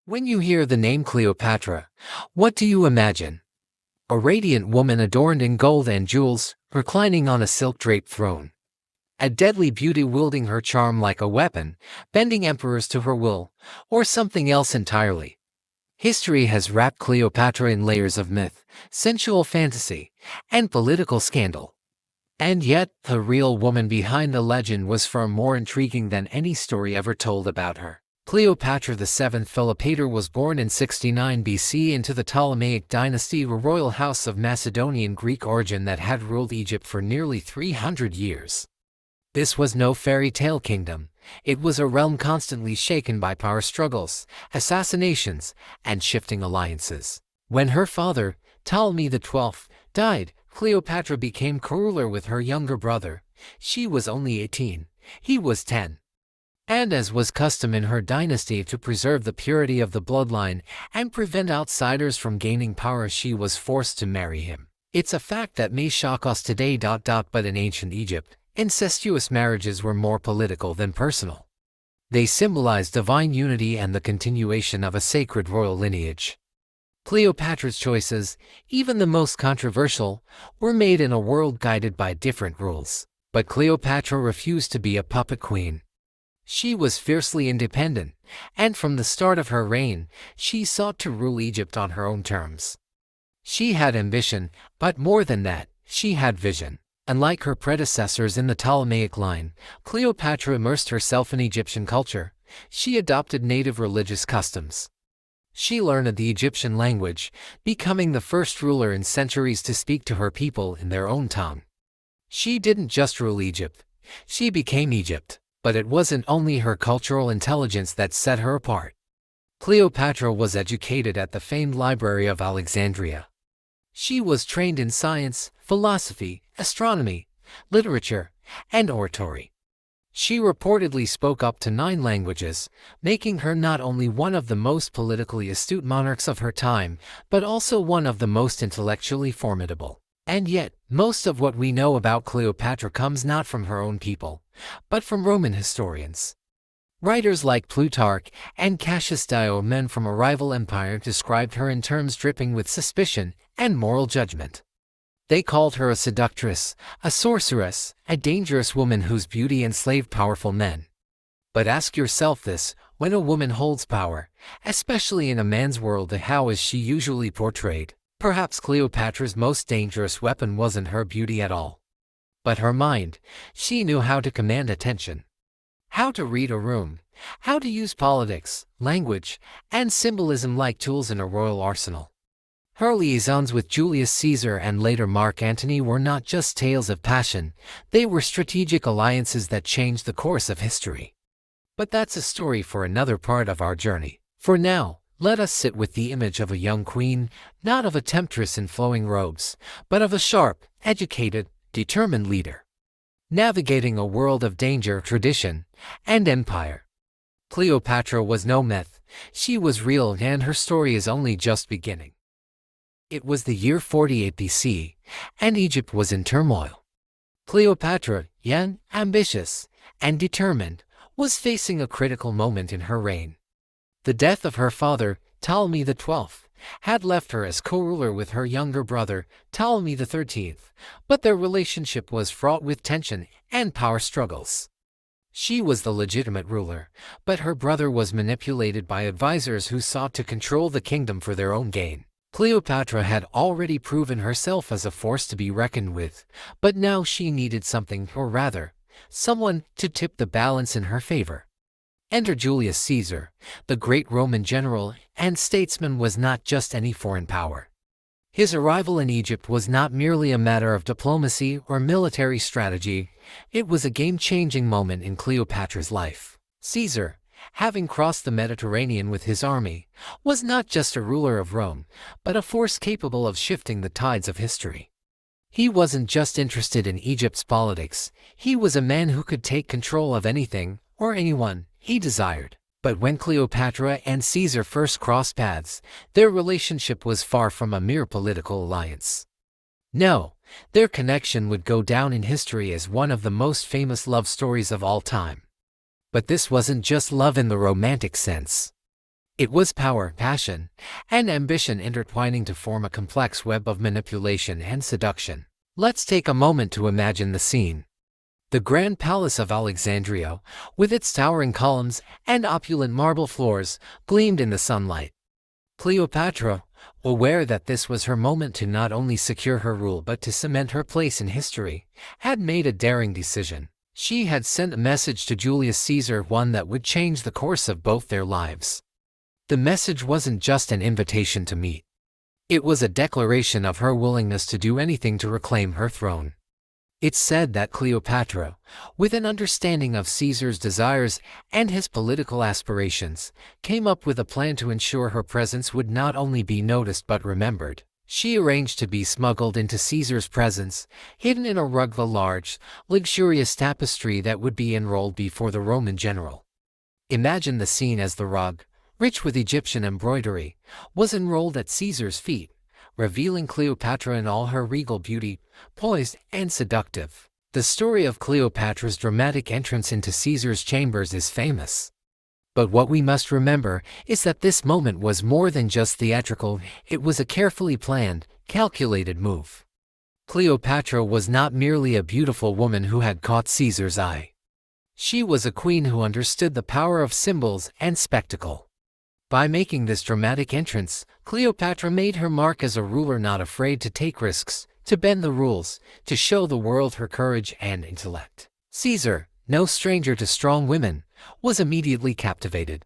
When you hear the name Cleopatra, what do you imagine? A radiant woman adorned in gold and jewels, reclining on a silk-draped throne. A deadly beauty wielding her charm like a weapon, bending emperors to her will, or something else entirely. History has wrapped Cleopatra in layers of myth, sensual fantasy, and political scandal. And yet, the real woman behind the legend was far more intriguing than any story ever told about her. Cleopatra VII Philopator was born in 69 BC into the Ptolemaic dynasty, a royal house of Macedonian Greek origin that had ruled Egypt for nearly 300 years. This was no fairy tale kingdom. It was a realm constantly shaken by power struggles, assassinations, and shifting alliances. When her father, Ptolemy XII, died, Cleopatra became co-ruler with her younger brother. She was only 18, he was 10. And as was custom in her dynasty to preserve the purity of the bloodline and prevent outsiders from gaining power, she was forced to marry him. It's a fact that may shock us today. But in ancient Egypt, incestuous marriages were more political than personal. They symbolized divine unity and the continuation of a sacred royal lineage. Cleopatra's choices, even the most controversial, were made in a world guided by different rules. But Cleopatra refused to be a puppet queen. She was fiercely independent, and from the start of her reign, she sought to rule Egypt on her own terms. She had ambition, but more than that, she had vision. Unlike her predecessors in the Ptolemaic line, Cleopatra immersed herself in Egyptian culture. She adopted native religious customs. She learned the Egyptian language, becoming the first ruler in centuries to speak to her people in their own tongue. She didn't just rule Egypt, she became Egypt. But it wasn't only her cultural intelligence that set her apart. Cleopatra was educated at the famed Library of Alexandria. She was trained in science, philosophy, astronomy, literature, and oratory. She reportedly spoke up to 9 languages, making her not only one of the most politically astute monarchs of her time, but also one of the most intellectually formidable. And yet, most of what we know about Cleopatra comes not from her own people, but from Roman historians. Writers like Plutarch and Cassius Dio, men from a rival empire, described her in terms dripping with suspicion and moral judgment. They called her a seductress, a sorceress, a dangerous woman whose beauty enslaved powerful men. But ask yourself this: when a woman holds power, especially in a man's world, how is she usually portrayed? Perhaps Cleopatra's most dangerous weapon wasn't her beauty at all, but her mind. She knew how to command attention, how to read a room, how to use politics, language, and symbolism like tools in a royal arsenal. Her liaisons with Julius Caesar and later Mark Antony were not just tales of passion, they were strategic alliances that changed the course of history. But that's a story for another part of our journey. For now, let us sit with the image of a young queen, not of a temptress in flowing robes, but of a sharp, educated, determined leader, navigating a world of danger, tradition, and empire. Cleopatra was no myth, she was real, and her story is only just beginning. It was the year 48 BC, and Egypt was in turmoil. Cleopatra, young, ambitious, and determined, was facing a critical moment in her reign. The death of her father, Ptolemy XII, had left her as co-ruler with her younger brother, Ptolemy XIII, but their relationship was fraught with tension and power struggles. She was the legitimate ruler, but her brother was manipulated by advisors who sought to control the kingdom for their own gain. Cleopatra had already proven herself as a force to be reckoned with, but now she needed something, or rather, someone, to tip the balance in her favor. Enter Julius Caesar. The great Roman general and statesman was not just any foreign power. His arrival in Egypt was not merely a matter of diplomacy or military strategy, it was a game-changing moment in Cleopatra's life. Caesar, having crossed the Mediterranean with his army, was not just a ruler of Rome, but a force capable of shifting the tides of history. He wasn't just interested in Egypt's politics, he was a man who could take control of anything, or anyone, he desired. But when Cleopatra and Caesar first crossed paths, their relationship was far from a mere political alliance. No, their connection would go down in history as one of the most famous love stories of all time. But this wasn't just love in the romantic sense. It was power, passion, and ambition intertwining to form a complex web of manipulation and seduction. Let's take a moment to imagine the scene. The Grand Palace of Alexandria, with its towering columns and opulent marble floors, gleamed in the sunlight. Cleopatra, aware that this was her moment to not only secure her rule but to cement her place in history, had made a daring decision. She had sent a message to Julius Caesar, one that would change the course of both their lives. The message wasn't just an invitation to meet. It was a declaration of her willingness to do anything to reclaim her throne. It said that Cleopatra, with an understanding of Caesar's desires and his political aspirations, came up with a plan to ensure her presence would not only be noticed but remembered. She arranged to be smuggled into Caesar's presence, hidden in a rug, the large, luxurious tapestry that would be unrolled before the Roman general. Imagine the scene as the rug, rich with Egyptian embroidery, was unrolled at Caesar's feet, revealing Cleopatra in all her regal beauty, poised and seductive. The story of Cleopatra's dramatic entrance into Caesar's chambers is famous. But what we must remember is that this moment was more than just theatrical. It was a carefully planned, calculated move. Cleopatra was not merely a beautiful woman who had caught Caesar's eye. She was a queen who understood the power of symbols and spectacle. By making this dramatic entrance, Cleopatra made her mark as a ruler not afraid to take risks, to bend the rules, to show the world her courage and intellect. Caesar, no stranger to strong women, was immediately captivated.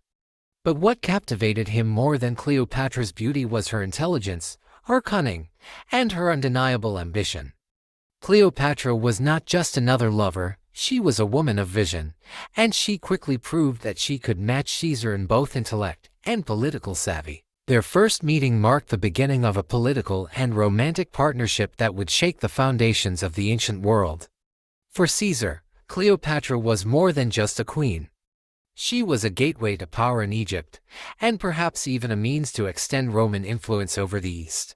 But what captivated him more than Cleopatra's beauty was her intelligence, her cunning, and her undeniable ambition. Cleopatra was not just another lover, she was a woman of vision, and she quickly proved that she could match Caesar in both intellect and political savvy. Their first meeting marked the beginning of a political and romantic partnership that would shake the foundations of the ancient world. For Caesar, Cleopatra was more than just a queen. She was a gateway to power in Egypt, and perhaps even a means to extend Roman influence over the East.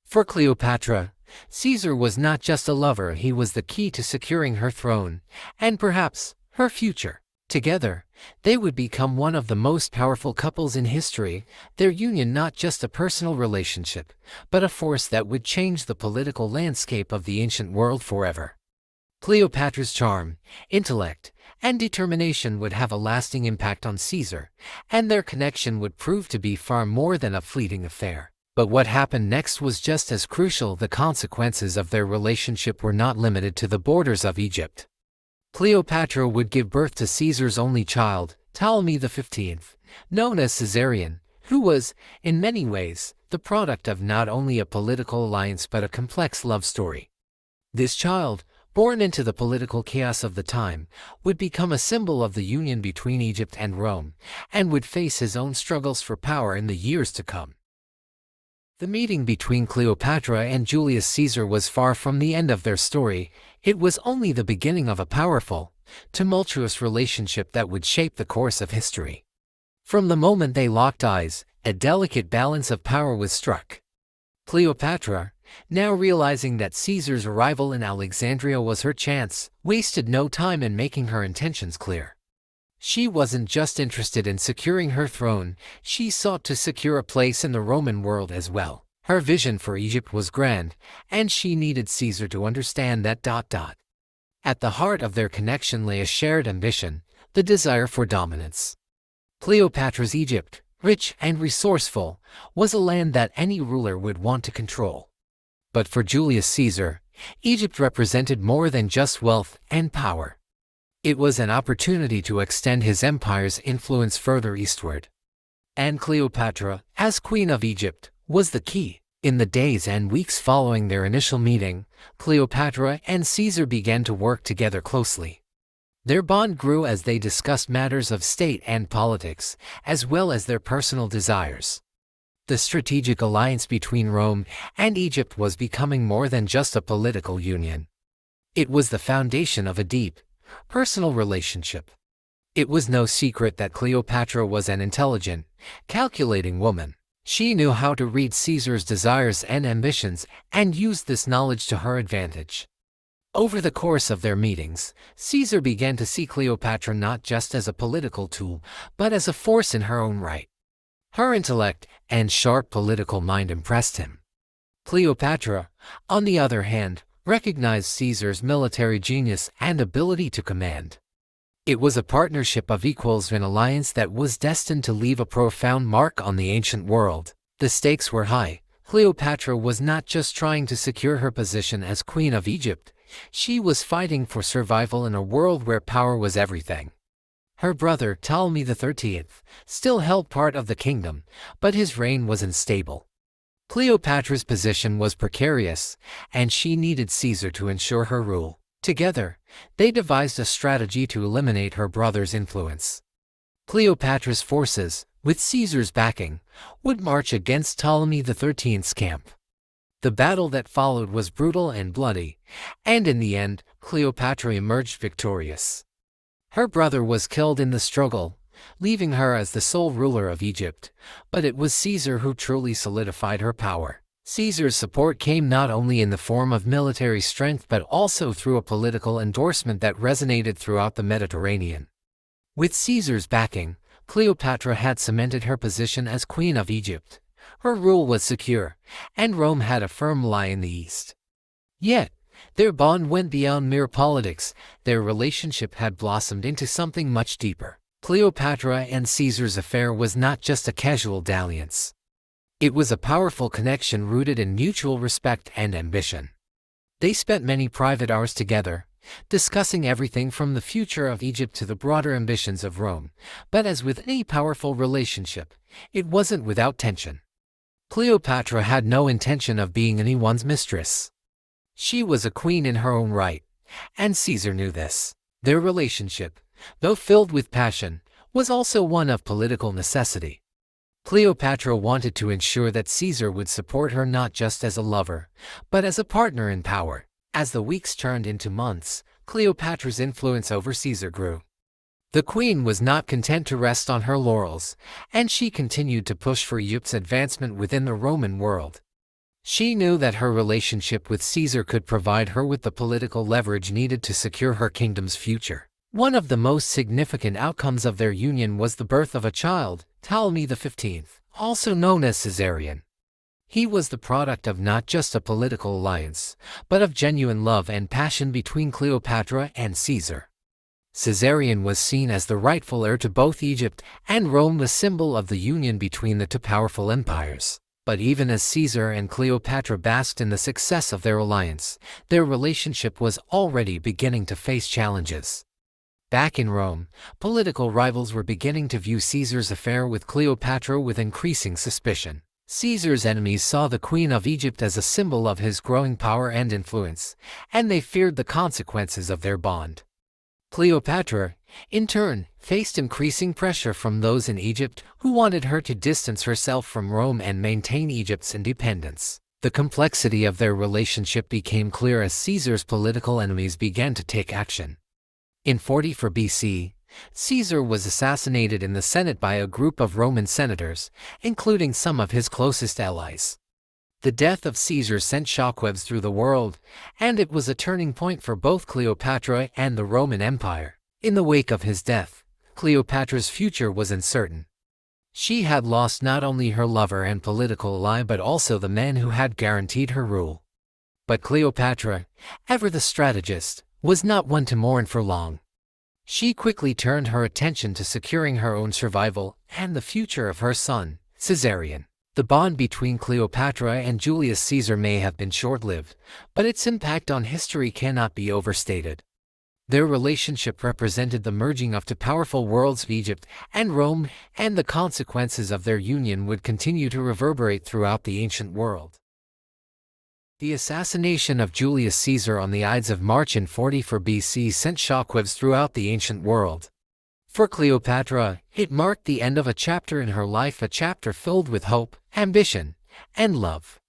For Cleopatra, Caesar was not just a lover, he was the key to securing her throne, and perhaps her future. Together, they would become one of the most powerful couples in history, their union not just a personal relationship, but a force that would change the political landscape of the ancient world forever. Cleopatra's charm, intellect, and determination would have a lasting impact on Caesar, and their connection would prove to be far more than a fleeting affair. But what happened next was just as crucial. The consequences of their relationship were not limited to the borders of Egypt. Cleopatra would give birth to Caesar's only child, Ptolemy XV, known as Caesarion, who was, in many ways, the product of not only a political alliance but a complex love story. This child, born into the political chaos of the time, would become a symbol of the union between Egypt and Rome, and would face his own struggles for power in the years to come. The meeting between Cleopatra and Julius Caesar was far from the end of their story. It was only the beginning of a powerful, tumultuous relationship that would shape the course of history. From the moment they locked eyes, a delicate balance of power was struck. Cleopatra, now realizing that Caesar's arrival in Alexandria was her chance, wasted no time in making her intentions clear. She wasn't just interested in securing her throne, she sought to secure a place in the Roman world as well. Her vision for Egypt was grand, and she needed Caesar to understand that. At the heart of their connection lay a shared ambition, the desire for dominance. Cleopatra's Egypt, rich and resourceful, was a land that any ruler would want to control. But for Julius Caesar, Egypt represented more than just wealth and power. It was an opportunity to extend his empire's influence further eastward. And Cleopatra, as Queen of Egypt, was the key. In the days and weeks following their initial meeting, Cleopatra and Caesar began to work together closely. Their bond grew as they discussed matters of state and politics, as well as their personal desires. The strategic alliance between Rome and Egypt was becoming more than just a political union. It was the foundation of a deep, personal relationship. It was no secret that Cleopatra was an intelligent, calculating woman. She knew how to read Caesar's desires and ambitions and used this knowledge to her advantage. Over the course of their meetings, Caesar began to see Cleopatra not just as a political tool, but as a force in her own right. Her intellect and sharp political mind impressed him. Cleopatra, on the other hand, recognized Caesar's military genius and ability to command. It was a partnership of equals, an alliance that was destined to leave a profound mark on the ancient world. The stakes were high. Cleopatra was not just trying to secure her position as Queen of Egypt, she was fighting for survival in a world where power was everything. Her brother, Ptolemy XIII, still held part of the kingdom, but his reign was unstable. Cleopatra's position was precarious, and she needed Caesar to ensure her rule. Together, they devised a strategy to eliminate her brother's influence. Cleopatra's forces, with Caesar's backing, would march against Ptolemy XIII's camp. The battle that followed was brutal and bloody, and in the end, Cleopatra emerged victorious. Her brother was killed in the struggle, leaving her as the sole ruler of Egypt, but it was Caesar who truly solidified her power. Caesar's support came not only in the form of military strength but also through a political endorsement that resonated throughout the Mediterranean. With Caesar's backing, Cleopatra had cemented her position as Queen of Egypt. Her rule was secure, and Rome had a firm ally in the east. Yet, their bond went beyond mere politics. Their relationship had blossomed into something much deeper. Cleopatra and Caesar's affair was not just a casual dalliance. It was a powerful connection rooted in mutual respect and ambition. They spent many private hours together, discussing everything from the future of Egypt to the broader ambitions of Rome. But as with any powerful relationship, it wasn't without tension. Cleopatra had no intention of being anyone's mistress. She was a queen in her own right, and Caesar knew this. Their relationship, though filled with passion, was also one of political necessity. Cleopatra wanted to ensure that Caesar would support her not just as a lover, but as a partner in power. As the weeks turned into months, Cleopatra's influence over Caesar grew. The queen was not content to rest on her laurels, and she continued to push for Egypt's advancement within the Roman world. She knew that her relationship with Caesar could provide her with the political leverage needed to secure her kingdom's future. One of the most significant outcomes of their union was the birth of a child, Ptolemy XV, also known as Caesarion. He was the product of not just a political alliance, but of genuine love and passion between Cleopatra and Caesar. Caesarion was seen as the rightful heir to both Egypt and Rome, a symbol of the union between the two powerful empires. But even as Caesar and Cleopatra basked in the success of their alliance, their relationship was already beginning to face challenges. Back in Rome, political rivals were beginning to view Caesar's affair with Cleopatra with increasing suspicion. Caesar's enemies saw the Queen of Egypt as a symbol of his growing power and influence, and they feared the consequences of their bond. Cleopatra, in turn, faced increasing pressure from those in Egypt who wanted her to distance herself from Rome and maintain Egypt's independence. The complexity of their relationship became clear as Caesar's political enemies began to take action. In 44 BC, Caesar was assassinated in the Senate by a group of Roman senators, including some of his closest allies. The death of Caesar sent shockwaves through the world, and it was a turning point for both Cleopatra and the Roman Empire. In the wake of his death, Cleopatra's future was uncertain. She had lost not only her lover and political ally but also the man who had guaranteed her rule. But Cleopatra, ever the strategist, was not one to mourn for long. She quickly turned her attention to securing her own survival and the future of her son, Caesarion. The bond between Cleopatra and Julius Caesar may have been short-lived, but its impact on history cannot be overstated. Their relationship represented the merging of two powerful worlds of Egypt and Rome, and the consequences of their union would continue to reverberate throughout the ancient world. The assassination of Julius Caesar on the Ides of March in 44 BC sent shockwaves throughout the ancient world. For Cleopatra, it marked the end of a chapter in her life, a chapter filled with hope, ambition, and love.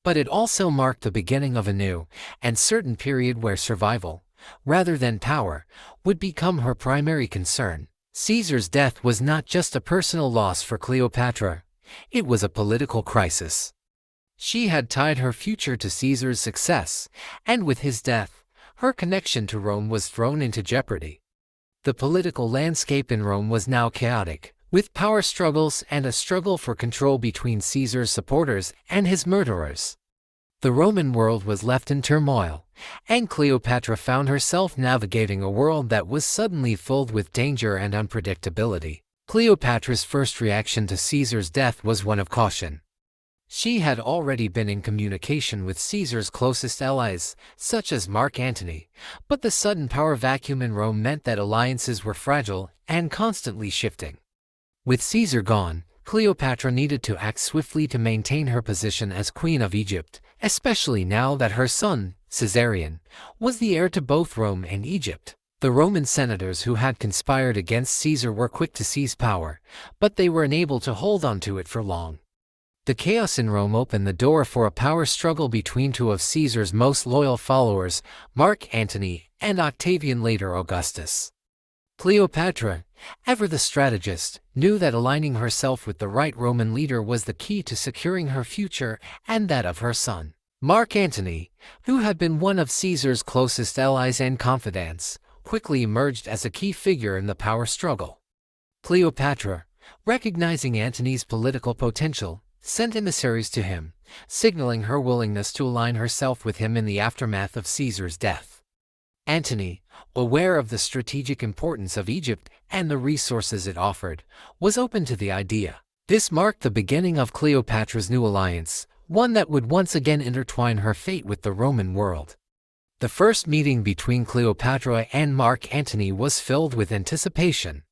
But it also marked the beginning of a new and certain period where survival, rather than power, would become her primary concern. Caesar's death was not just a personal loss for Cleopatra, it was a political crisis. She had tied her future to Caesar's success, and with his death, her connection to Rome was thrown into jeopardy. The political landscape in Rome was now chaotic, with power struggles and a struggle for control between Caesar's supporters and his murderers. The Roman world was left in turmoil, and Cleopatra found herself navigating a world that was suddenly filled with danger and unpredictability. Cleopatra's first reaction to Caesar's death was one of caution. She had already been in communication with Caesar's closest allies, such as Mark Antony, but the sudden power vacuum in Rome meant that alliances were fragile and constantly shifting. With Caesar gone, Cleopatra needed to act swiftly to maintain her position as Queen of Egypt, especially now that her son, Caesarion, was the heir to both Rome and Egypt. The Roman senators who had conspired against Caesar were quick to seize power, but they were unable to hold on to it for long. The chaos in Rome opened the door for a power struggle between two of Caesar's most loyal followers, Mark Antony and Octavian, later Augustus. Cleopatra, ever the strategist, knew that aligning herself with the right Roman leader was the key to securing her future and that of her son. Mark Antony, who had been one of Caesar's closest allies and confidants, quickly emerged as a key figure in the power struggle. Cleopatra, recognizing Antony's political potential, sent emissaries to him, signaling her willingness to align herself with him in the aftermath of Caesar's death. Antony, aware of the strategic importance of Egypt and the resources it offered, was open to the idea. This marked the beginning of Cleopatra's new alliance, one that would once again intertwine her fate with the Roman world. The first meeting between Cleopatra and Mark Antony was filled with anticipation.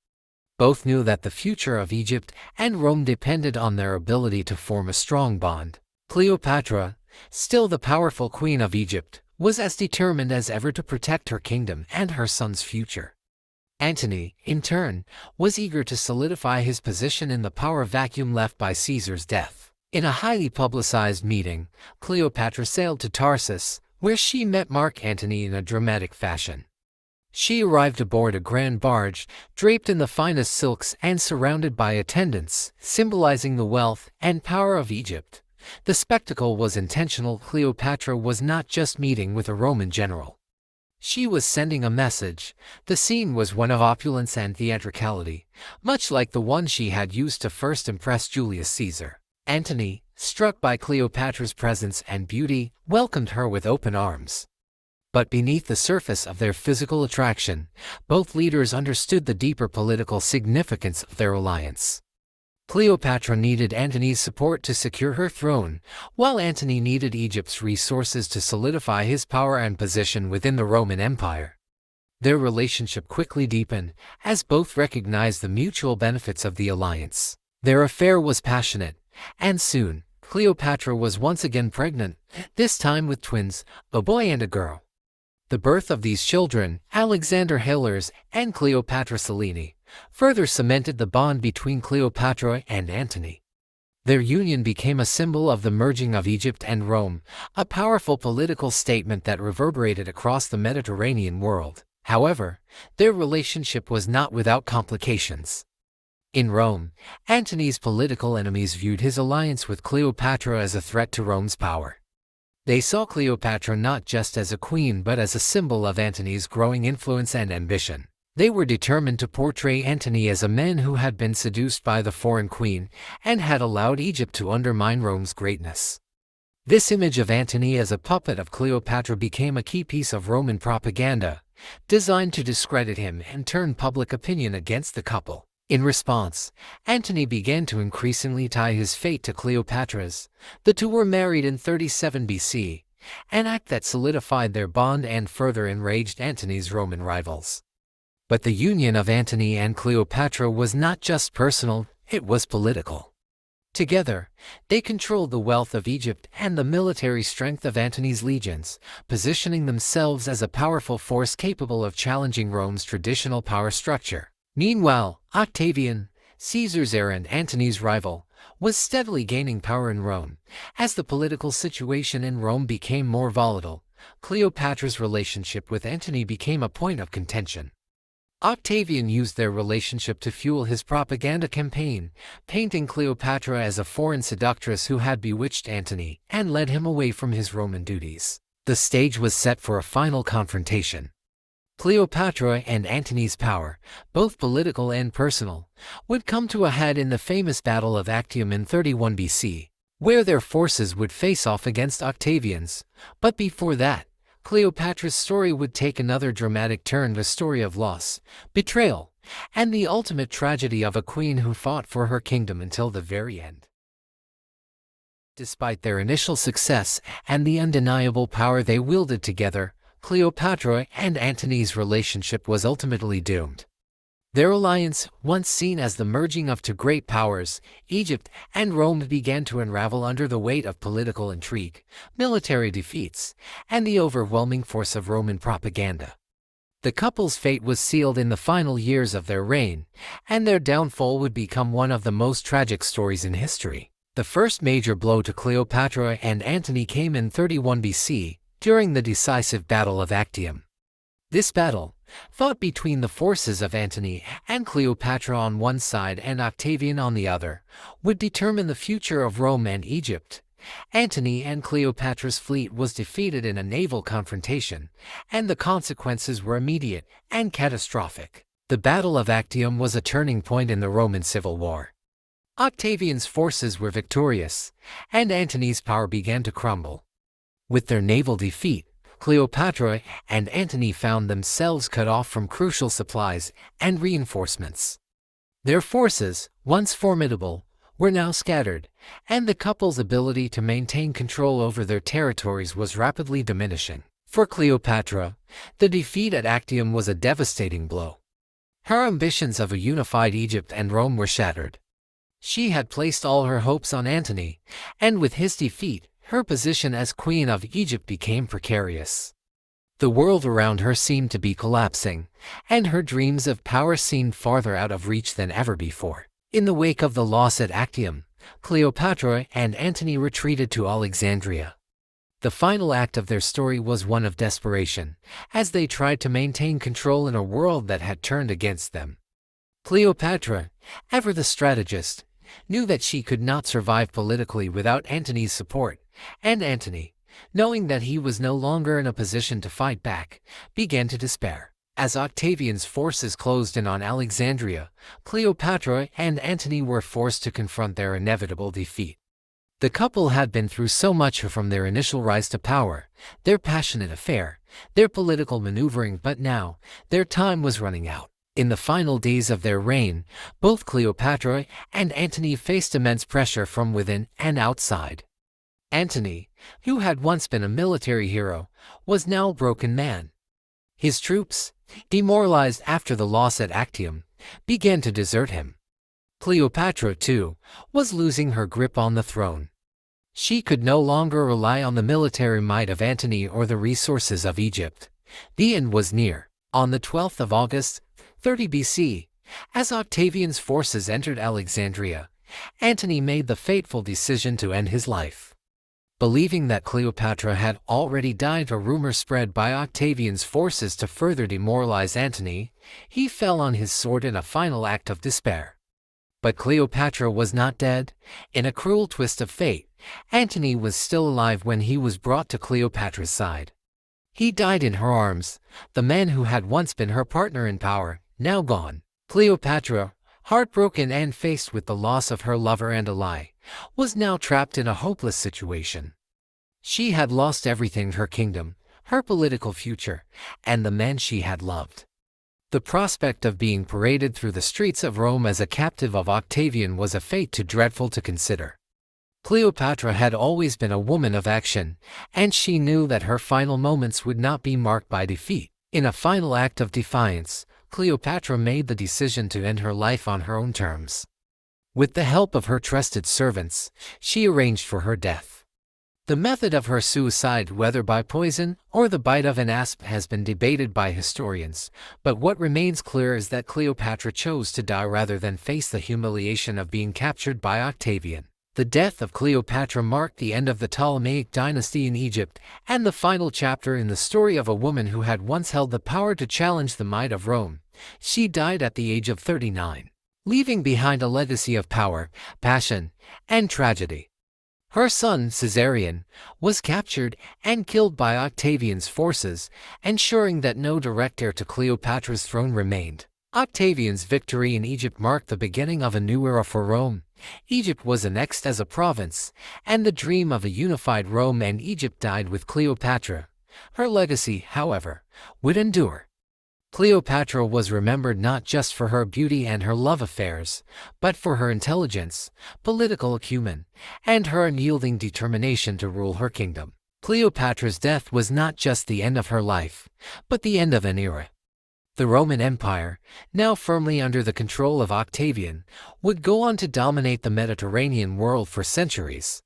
Both knew that the future of Egypt and Rome depended on their ability to form a strong bond. Cleopatra, still the powerful queen of Egypt, was as determined as ever to protect her kingdom and her son's future. Antony, in turn, was eager to solidify his position in the power vacuum left by Caesar's death. In a highly publicized meeting, Cleopatra sailed to Tarsus, where she met Mark Antony in a dramatic fashion. She arrived aboard a grand barge, draped in the finest silks and surrounded by attendants, symbolizing the wealth and power of Egypt. The spectacle was intentional. Cleopatra was not just meeting with a Roman general. She was sending a message. The scene was one of opulence and theatricality, much like the one she had used to first impress Julius Caesar. Antony, struck by Cleopatra's presence and beauty, welcomed her with open arms. But beneath the surface of their physical attraction, both leaders understood the deeper political significance of their alliance. Cleopatra needed Antony's support to secure her throne, while Antony needed Egypt's resources to solidify his power and position within the Roman Empire. Their relationship quickly deepened, as both recognized the mutual benefits of the alliance. Their affair was passionate, and soon, Cleopatra was once again pregnant, this time with twins, a boy and a girl. The birth of these children, Alexander Hillers and Cleopatra Selene, further cemented the bond between Cleopatra and Antony. Their union became a symbol of the merging of Egypt and Rome, a powerful political statement that reverberated across the Mediterranean world. However, their relationship was not without complications. In Rome, Antony's political enemies viewed his alliance with Cleopatra as a threat to Rome's power. They saw Cleopatra not just as a queen but as a symbol of Antony's growing influence and ambition. They were determined to portray Antony as a man who had been seduced by the foreign queen and had allowed Egypt to undermine Rome's greatness. This image of Antony as a puppet of Cleopatra became a key piece of Roman propaganda, designed to discredit him and turn public opinion against the couple. In response, Antony began to increasingly tie his fate to Cleopatra's. The two were married in 37 BC, an act that solidified their bond and further enraged Antony's Roman rivals. But the union of Antony and Cleopatra was not just personal, it was political. Together, they controlled the wealth of Egypt and the military strength of Antony's legions, positioning themselves as a powerful force capable of challenging Rome's traditional power structure. Meanwhile, Octavian, Caesar's heir and Antony's rival, was steadily gaining power in Rome. As the political situation in Rome became more volatile, Cleopatra's relationship with Antony became a point of contention. Octavian used their relationship to fuel his propaganda campaign, painting Cleopatra as a foreign seductress who had bewitched Antony and led him away from his Roman duties. The stage was set for a final confrontation. Cleopatra and Antony's power, both political and personal, would come to a head in the famous Battle of Actium in 31 BC, where their forces would face off against Octavian's. But before that, Cleopatra's story would take another dramatic turn, the story of loss, betrayal, and the ultimate tragedy of a queen who fought for her kingdom until the very end. Despite their initial success and the undeniable power they wielded together, Cleopatra and Antony's relationship was ultimately doomed. Their alliance, once seen as the merging of two great powers, Egypt and Rome, began to unravel under the weight of political intrigue, military defeats, and the overwhelming force of Roman propaganda. The couple's fate was sealed in the final years of their reign, and their downfall would become one of the most tragic stories in history. The first major blow to Cleopatra and Antony came in 31 BC, during the decisive Battle of Actium. This battle, fought between the forces of Antony and Cleopatra on one side and Octavian on the other, would determine the future of Rome and Egypt. Antony and Cleopatra's fleet was defeated in a naval confrontation, and the consequences were immediate and catastrophic. The Battle of Actium was a turning point in the Roman Civil War. Octavian's forces were victorious, and Antony's power began to crumble. With their naval defeat, Cleopatra and Antony found themselves cut off from crucial supplies and reinforcements. Their forces, once formidable, were now scattered, and the couple's ability to maintain control over their territories was rapidly diminishing. For Cleopatra, the defeat at Actium was a devastating blow. Her ambitions of a unified Egypt and Rome were shattered. She had placed all her hopes on Antony, and with his defeat, her position as Queen of Egypt became precarious. The world around her seemed to be collapsing, and her dreams of power seemed farther out of reach than ever before. In the wake of the loss at Actium, Cleopatra and Antony retreated to Alexandria. The final act of their story was one of desperation, as they tried to maintain control in a world that had turned against them. Cleopatra, ever the strategist, knew that she could not survive politically without Antony's support, and Antony, knowing that he was no longer in a position to fight back, began to despair. As Octavian's forces closed in on Alexandria, Cleopatra and Antony were forced to confront their inevitable defeat. The couple had been through so much from their initial rise to power, their passionate affair, their political maneuvering, but now, their time was running out. In the final days of their reign, both Cleopatra and Antony faced immense pressure from within and outside. Antony, who had once been a military hero, was now a broken man. His troops, demoralized after the loss at Actium, began to desert him. Cleopatra, too, was losing her grip on the throne. She could no longer rely on the military might of Antony or the resources of Egypt. The end was near. On the 12th of August, 30 BC, as Octavian's forces entered Alexandria, Antony made the fateful decision to end his life. Believing that Cleopatra had already died, a rumor spread by Octavian's forces to further demoralize Antony, he fell on his sword in a final act of despair. But Cleopatra was not dead. In a cruel twist of fate, Antony was still alive when he was brought to Cleopatra's side. He died in her arms, the man who had once been her partner in power, now gone. Cleopatra, heartbroken and faced with the loss of her lover and ally, was now trapped in a hopeless situation. She had lost everything: her kingdom, her political future, and the man she had loved. The prospect of being paraded through the streets of Rome as a captive of Octavian was a fate too dreadful to consider. Cleopatra had always been a woman of action, and she knew that her final moments would not be marked by defeat. In a final act of defiance, Cleopatra made the decision to end her life on her own terms. With the help of her trusted servants, she arranged for her death. The method of her suicide, whether by poison or the bite of an asp, has been debated by historians, but what remains clear is that Cleopatra chose to die rather than face the humiliation of being captured by Octavian. The death of Cleopatra marked the end of the Ptolemaic dynasty in Egypt and the final chapter in the story of a woman who had once held the power to challenge the might of Rome. She died at the age of 39, leaving behind a legacy of power, passion, and tragedy. Her son, Caesarion, was captured and killed by Octavian's forces, ensuring that no direct heir to Cleopatra's throne remained. Octavian's victory in Egypt marked the beginning of a new era for Rome. Egypt was annexed as a province, and the dream of a unified Rome and Egypt died with Cleopatra. Her legacy, however, would endure. Cleopatra was remembered not just for her beauty and her love affairs, but for her intelligence, political acumen, and her unyielding determination to rule her kingdom. Cleopatra's death was not just the end of her life, but the end of an era. The Roman Empire, now firmly under the control of Octavian, would go on to dominate the Mediterranean world for centuries.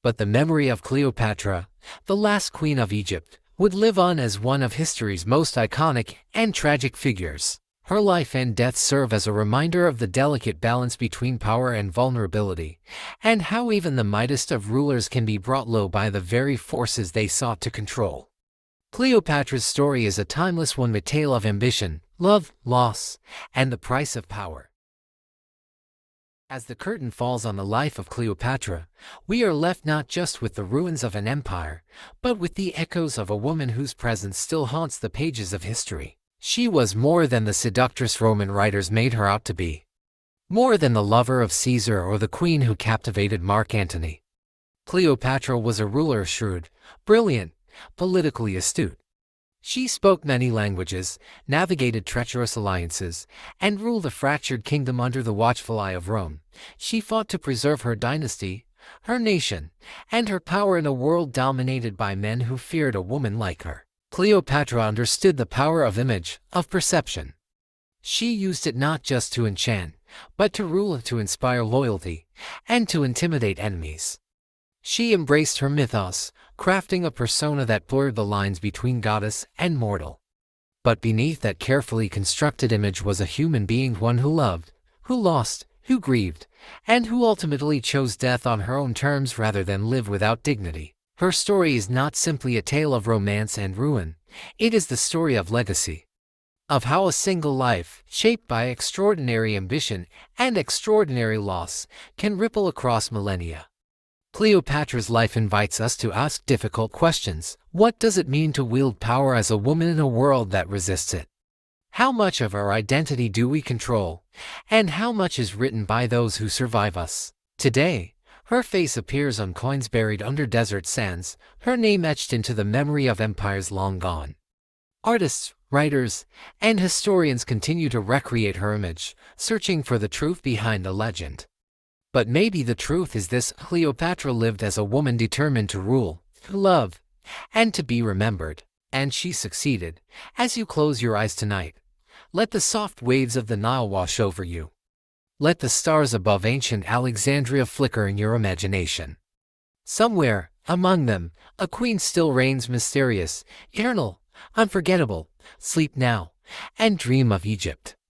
But the memory of Cleopatra, the last queen of Egypt, would live on as one of history's most iconic and tragic figures. Her life and death serve as a reminder of the delicate balance between power and vulnerability, and how even the mightiest of rulers can be brought low by the very forces they sought to control. Cleopatra's story is a timeless one, a tale of ambition, love, loss, and the price of power. As the curtain falls on the life of Cleopatra, we are left not just with the ruins of an empire, but with the echoes of a woman whose presence still haunts the pages of history. She was more than the seductress Roman writers made her out to be. More than the lover of Caesar or the queen who captivated Mark Antony. Cleopatra was a ruler shrewd, brilliant, politically astute. She spoke many languages, navigated treacherous alliances, and ruled a fractured kingdom under the watchful eye of Rome. She fought to preserve her dynasty, her nation, and her power in a world dominated by men who feared a woman like her. Cleopatra understood the power of image, of perception. She used it not just to enchant, but to rule, to inspire loyalty, and to intimidate enemies. She embraced her mythos, crafting a persona that blurred the lines between goddess and mortal. But beneath that carefully constructed image was a human being, one who loved, who lost, who grieved, and who ultimately chose death on her own terms rather than live without dignity. Her story is not simply a tale of romance and ruin, it is the story of legacy. Of how a single life, shaped by extraordinary ambition and extraordinary loss, can ripple across millennia. Cleopatra's life invites us to ask difficult questions. What does it mean to wield power as a woman in a world that resists it? How much of our identity do we control, and how much is written by those who survive us? Today, her face appears on coins buried under desert sands, her name etched into the memory of empires long gone. Artists, writers, and historians continue to recreate her image, searching for the truth behind the legend. But maybe the truth is this: Cleopatra lived as a woman determined to rule, to love, and to be remembered. And she succeeded. As you close your eyes tonight, let the soft waves of the Nile wash over you. Let the stars above ancient Alexandria flicker in your imagination. Somewhere, among them, a queen still reigns, mysterious, eternal, unforgettable. Sleep now, and dream of Egypt.